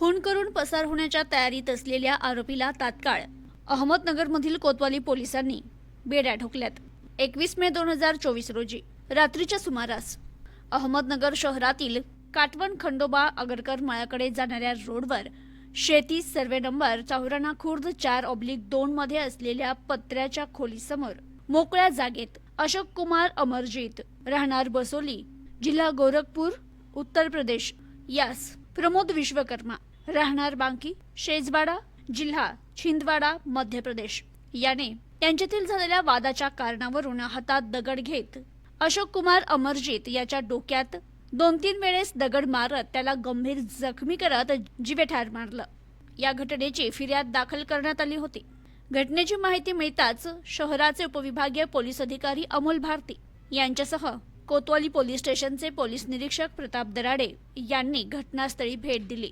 खून करून पसार होण्याच्या तयारीत असलेल्या आरोपीला तात्काळ अहमदनगरमधील कोतवाली पोलिसांनी बेड्या ठोकल्यात। 21 मे 2024 रोजी रात्रीच्या सुमारास अहमदनगर शहरातील काटवण खंडोबा आगरकर मळ्याकडे जाणाऱ्या रोडवर शेती सर्वे नंबर 54 खुर्द 4/2 मध्ये असलेल्या पत्र्याच्या खोलीसमोर मोकळ्या जागेत अशोक कुमार अमरजीत राहणार बसोली जिल्हा गोरखपूर उत्तर प्रदेश यास प्रमोद विश्वकर्मा राहणार बांकी शेजवाडा जिल्हा छिंदवाडा मध्य प्रदेश याने त्यांच्यातील झालेल्या वादाच्या कारणावरून हातात दगड घेत अशोक कुमार अमरजीत याच्या डोक्यात 2-3 वेळेस दगड मारत त्याला गंभीर जखमी करत जीवेठार मारलं। या घटनेची फिर्याद दाखल करण्यात आली होती। घटनेची माहिती मिळताच शहराचे उपविभागीय पोलीस अधिकारी अमोल भारती यांच्यासह कोतवाली पोलीस स्टेशनचे पोलीस निरीक्षक प्रताप दराडे यांनी घटनास्थळी भेट दिली।